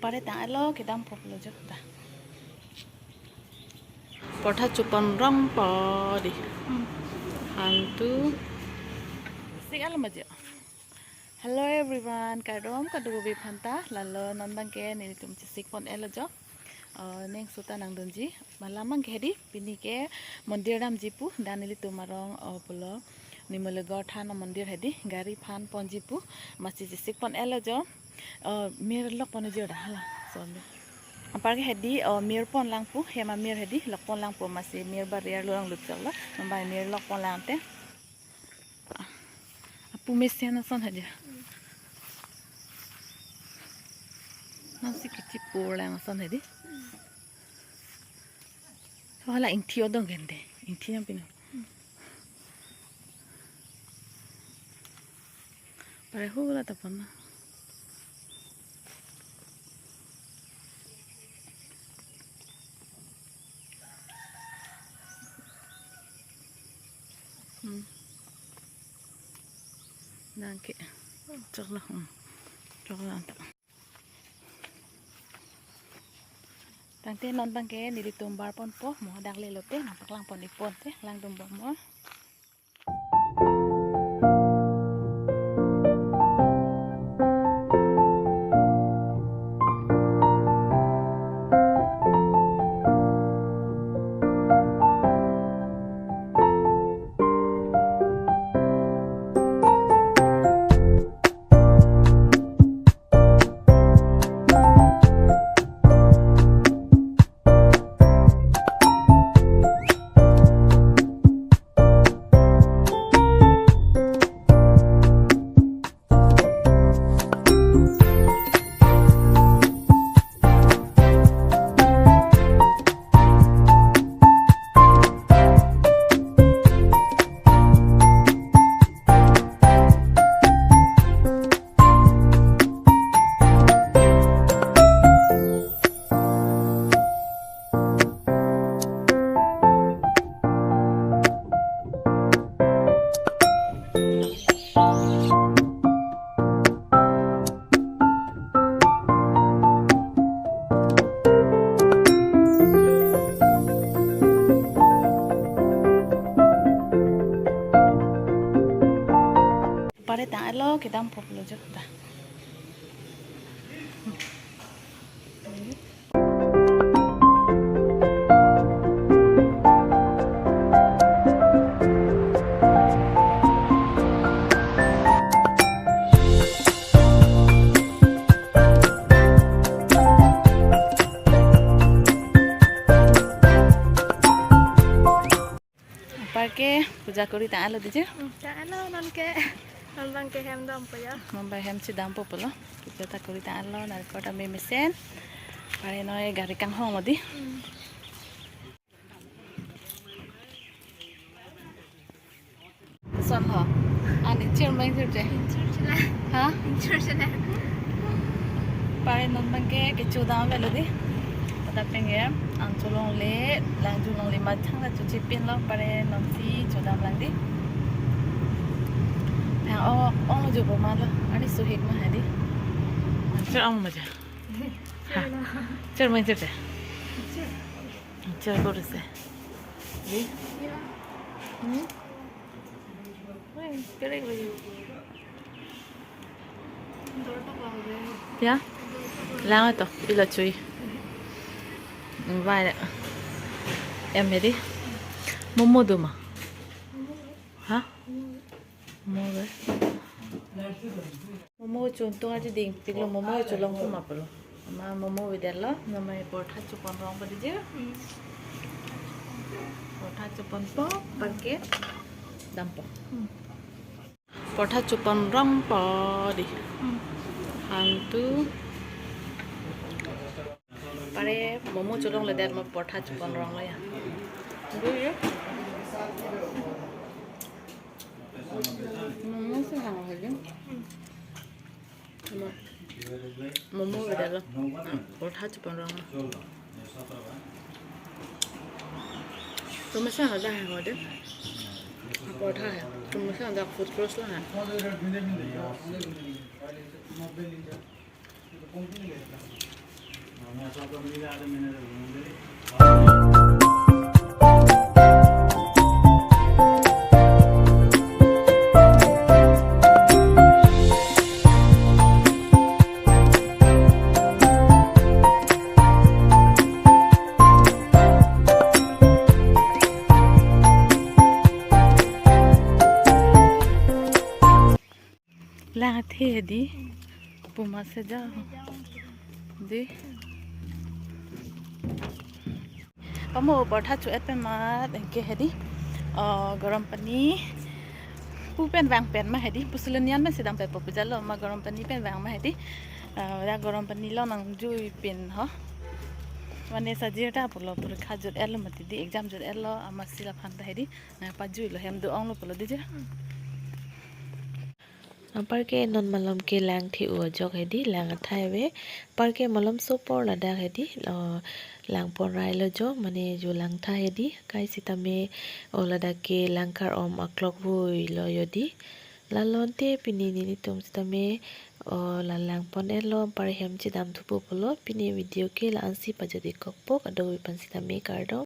Pare ta lo ke dam pop lo jok ta. Portha chupan rong po di. Hantu. Sigal maja. Hello everyone, kadom kadubi phanta lalo nandang ke ni tum chisik pon elo jo. Neng suta nang donji malamang khedi pini ke mandir ram jipu danili tumarong pulo nimale gotha no mandir hedi gari phan pon jipu machi chisik pon elo jo. Mir lok pon jo da hala sonde. Apar ke hedi mir pon langpu hema mir hedi lok pon langpu masih mir barrier lo lang lutjak la nambai mir lok pon langte. Apu mesiana son haja. Nasi kecil pulang son hedi. Soalnya inti odong gende, inti yang pinu. Pareho lah tapon na. Nangke, coklah, coklah anta. Tangte nonton ke di tumbar pon po, mau dak lelote, nampak lang pon ipon teh, lang tumbar mo. Pare ta lo ke dam pop lo jok ta. Parke puja kori ta lo dije. Ta lo non ke nonbang ke hem dam po ya. Mambai hem si dam pop lo. Puja ta kori ta lo na kota me mesen. Pare noi gari kang hong modi. Son ho. Ani chirmang chirje. Churchla. Ha? Churchla. Pare non bang ke chudam velo di. Pada pengge ang chulong le lang julong le mathang la chu chipin lo pare non si chudam lang di. Phang o lo ju bo ma lo ani suhik ma hadi. Chir ang ma ja. Chir mang chir. Chir ko se. Di. Wei, kere ko ju. Ya. Lang to, ila chui. Vai em đi momo đâu mà hả momo đấy momo chun tung aja ding pilih momo chulong ko mapalo ama momo videlo namai portha chupan rong badi je portha chupan po parke dampo portha chupan rong po di hantu pare momo chulong le der ma portha chupan rong la ya du ye momo se ha ha je momo le der la portha chupan rong तुम से हजा है मोदे portha है तुम से हजा food cross ला है Lang the di puma saja di kamu bertha cu et mat engke hedi garam pani pu pen wang pen ma hedi pusulenian ma sedang pe popujalo ma garam pani pen wang ma hedi ya garam pani lo nang jui pen ha mane sajeta pulo pur khajur elo mati di exam jur elo ama sila phanta hedi na pa jui lo hem do ong lo pulo di je पर के नॉन मलम के लैंग थी वो जग है दी लैंग अथाए वे पर के मलम सो पर लदा है दी लैंग पर राइलो जो मने जो लैंग था है दी काई सीता में ओ लदा के लैंग कर ओम अक्लॉक वो लो यो दी लालोंते पिनी नी तुम सीता में ओ ला लैंग पर ने लो पर हम चिदाम थुपो पोलो पिनी वीडियो के लांसी पजदी कप्पो अदो विपन सीता में कर दो